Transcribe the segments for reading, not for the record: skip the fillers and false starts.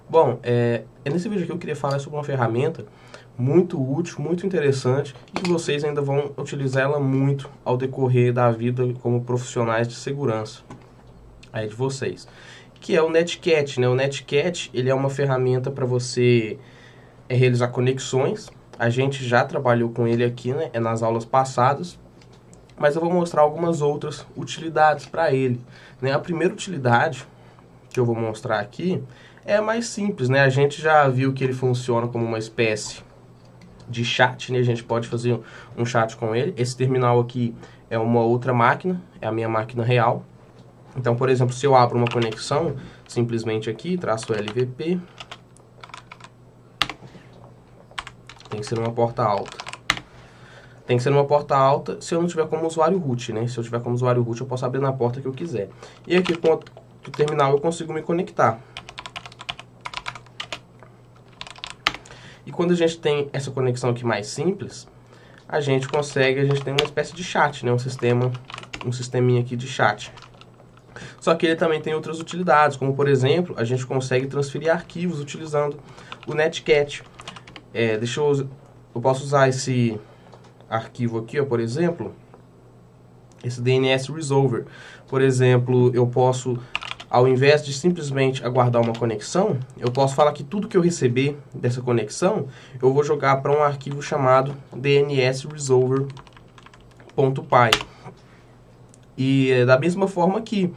Bom, nesse vídeo aqui eu queria falar sobre uma ferramenta muito útil, muito interessante e que vocês ainda vão utilizar ela muito ao decorrer da vida como profissionais de segurança aí de vocês, que é o Netcat, né? O Netcat, ele é uma ferramenta para você realizar conexões. A gente já trabalhou com ele aqui, né? Nas aulas passadas, mas eu vou mostrar algumas outras utilidades para ele, né? A primeira utilidade que eu vou mostrar aqui é mais simples, né? A gente já viu que ele funciona como uma espécie de chat, né? A gente pode fazer um chat com ele. Esse terminal aqui é uma outra máquina, é a minha máquina real. Então, por exemplo, se eu abro uma conexão, simplesmente aqui, traço LVP, tem que ser uma porta alta. Tem que ser numa porta alta se eu não tiver como usuário root, né? Se eu tiver como usuário root, eu posso abrir na porta que eu quiser. E aqui com o terminal eu consigo me conectar. E quando a gente tem essa conexão aqui mais simples, a gente tem uma espécie de chat, né? Um sisteminha aqui de chat. Só que ele também tem outras utilidades, como por exemplo, a gente consegue transferir arquivos utilizando o Netcat. Eu posso usar esse arquivo aqui, ó, por exemplo, esse DNS Resolver. Por exemplo, eu posso, ao invés de simplesmente aguardar uma conexão, eu posso falar que tudo que eu receber dessa conexão, eu vou jogar para um arquivo chamado dnsresolver.py. E da mesma forma que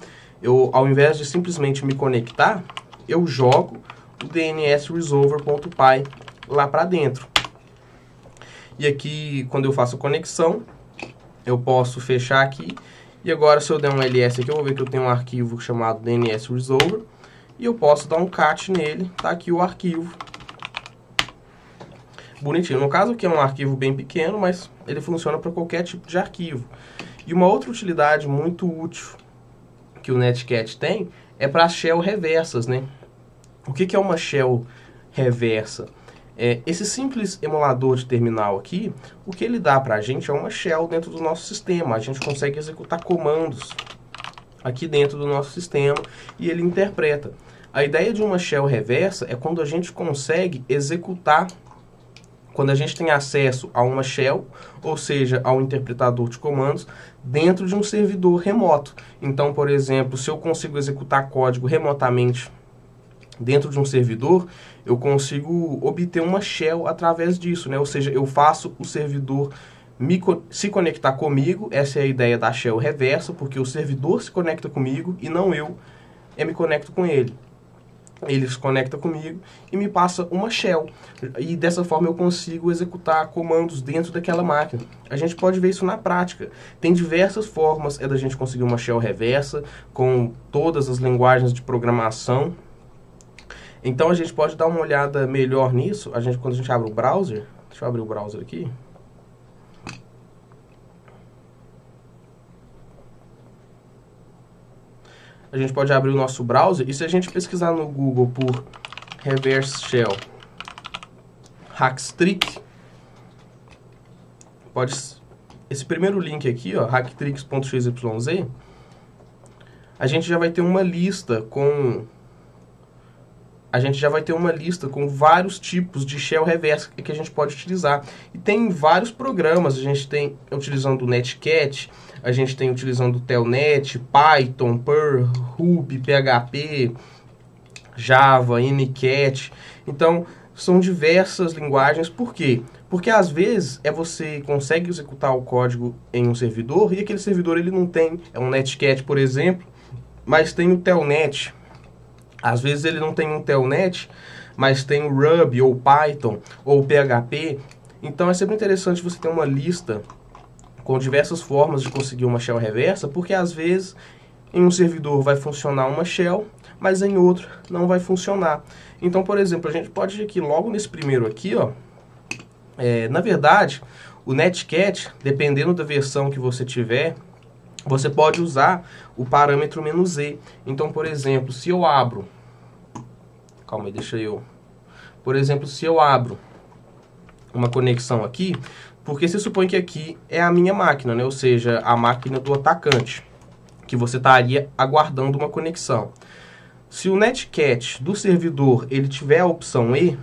ao invés de simplesmente me conectar, eu jogo o dnsresolver.py lá para dentro. E aqui, quando eu faço a conexão, eu posso fechar aqui. E agora, se eu der um ls aqui, eu vou ver que eu tenho um arquivo chamado dnsresolver. E eu posso dar um cat nele. Tá aqui o arquivo. Bonitinho. No caso aqui é um arquivo bem pequeno, mas ele funciona para qualquer tipo de arquivo. E uma outra utilidade muito útil que o Netcat tem é para shell reversas, né? O que é uma shell reversa? Esse simples emulador de terminal aqui, o que ele dá para a gente é uma shell dentro do nosso sistema. A gente consegue executar comandos aqui dentro do nosso sistema e ele interpreta. A ideia de uma shell reversa é quando a gente consegue executar, quando a gente tem acesso a uma shell, ou seja, a um interpretador de comandos, dentro de um servidor remoto. Então, por exemplo, se eu consigo executar código remotamente dentro de um servidor, eu consigo obter uma shell através disso, né? Ou seja, eu faço o servidor se conectar comigo. Essa é a ideia da shell reversa, porque o servidor se conecta comigo e não eu me conecto com ele. Ele se conecta comigo e me passa uma shell. E dessa forma eu consigo executar comandos dentro daquela máquina. A gente pode ver isso na prática. Tem diversas formas da gente conseguir uma shell reversa com todas as linguagens de programação. Então a gente pode dar uma olhada melhor nisso. Quando a gente abre o browser, deixa eu abrir o browser aqui. A gente pode abrir o nosso browser e se a gente pesquisar no Google por Reverse Shell Hacktrick, esse primeiro link aqui, ó, hacktricks.xyz, a gente já vai ter uma lista com vários tipos de shell reversa que a gente pode utilizar. E tem vários programas, a gente tem utilizando o Netcat, a gente tem utilizando o Telnet, Python, Perl, Ruby, PHP, Java, Mcat. Então, são diversas linguagens. Por quê? Porque às vezes você consegue executar o código em um servidor e aquele servidor ele não tem, é um Netcat, por exemplo, mas tem o Telnet. Às vezes ele não tem um Telnet, mas tem o Ruby, ou Python, ou PHP. Então é sempre interessante você ter uma lista com diversas formas de conseguir uma shell reversa, porque às vezes em um servidor vai funcionar uma shell, mas em outro não vai funcionar. Então, por exemplo, a gente pode ir aqui logo nesse primeiro aqui, ó. Na verdade, o Netcat, dependendo da versão que você tiver, você pode usar o parâmetro "-z". Então, por exemplo, se eu abro... Calma aí, Por exemplo, se eu abro uma conexão aqui, porque se supõe que aqui é a minha máquina, né? Ou seja, a máquina do atacante, que você estaria aguardando uma conexão. Se o netcat do servidor ele tiver a opção E,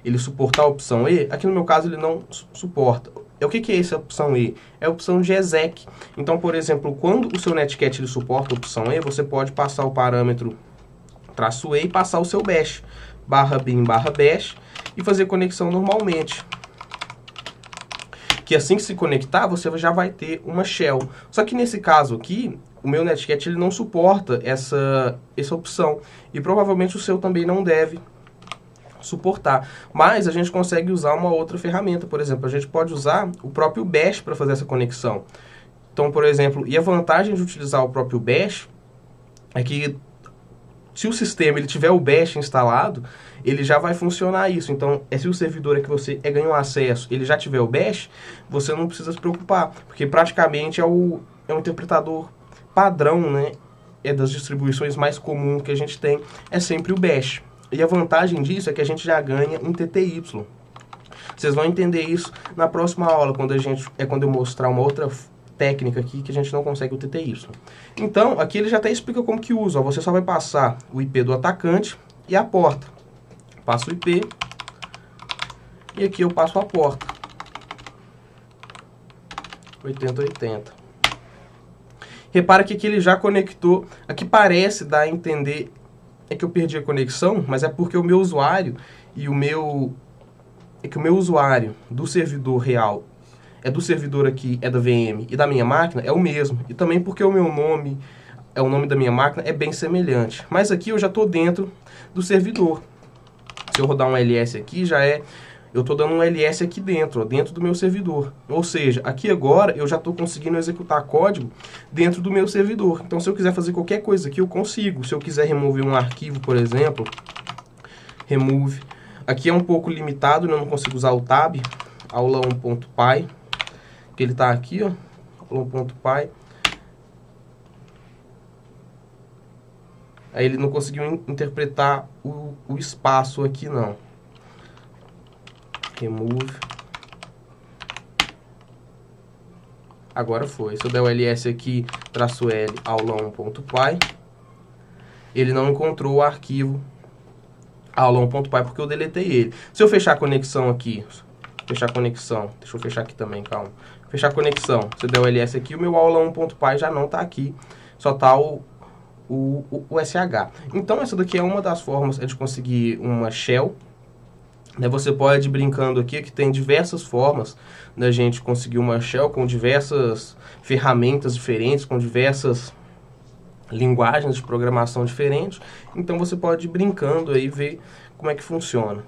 ele suportar a opção E, aqui no meu caso ele não suporta. O que é essa opção E? É a opção de exec. Então, por exemplo, quando o seu netcat ele suporta a opção E, você pode passar o parâmetro -E e passar o seu bash, /bin/bash, e fazer conexão normalmente. Que assim que se conectar, você já vai ter uma shell. Só que nesse caso aqui, o meu netcat ele não suporta essa opção. E provavelmente o seu também não deve suportar. Mas a gente consegue usar uma outra ferramenta. Por exemplo, a gente pode usar o próprio bash para fazer essa conexão. Então, por exemplo, e a vantagem de utilizar o próprio bash é que se o sistema ele tiver o bash instalado, ele já vai funcionar isso. Então, se o servidor que você ganhou acesso, ele já tiver o bash, você não precisa se preocupar, porque praticamente é um interpretador padrão, né? É das distribuições mais comuns que a gente tem, é sempre o bash. E a vantagem disso é que a gente já ganha um TTY. Vocês vão entender isso na próxima aula, quando eu mostrar uma outra técnica aqui que a gente não consegue o TTY. Então, aqui ele já até explica como que usa. Ó, você só vai passar o IP do atacante e a porta. Passo o IP e aqui eu passo a porta. 8080. Repara que aqui ele já conectou. Aqui parece dar a entender que eu perdi a conexão, mas é porque o meu usuário e o meu usuário do servidor real é do servidor aqui, é da VM, e da minha máquina é o mesmo. E também porque o meu nome, o nome da minha máquina é bem semelhante. Mas aqui eu já estou dentro do servidor. Se eu rodar um ls aqui, eu estou dando um ls aqui dentro, ó, dentro do meu servidor. Ou seja, aqui agora eu já estou conseguindo executar código dentro do meu servidor. Então, se eu quiser fazer qualquer coisa aqui, eu consigo. Se eu quiser remover um arquivo, por exemplo, remove. Aqui é um pouco limitado, né? Eu não consigo usar o tab, aula1.py, que ele está aqui, ó, aula1.py. Aí ele não conseguiu interpretar o espaço aqui, não. Remove. Agora foi. Se eu der o ls aqui, -l, aula1.py, ele não encontrou o arquivo aula1.py porque eu deletei ele. Se eu fechar a conexão aqui, deixa eu fechar aqui também, calma. Fechar a conexão, se eu der o ls aqui, o meu aula1.py já não está aqui, só está o SH. Então essa daqui é uma das formas de conseguir uma shell. Você pode ir brincando aqui que tem diversas formas da gente conseguir uma shell com diversas ferramentas diferentes, com diversas linguagens de programação diferentes. Então você pode ir brincando aí e ver como é que funciona.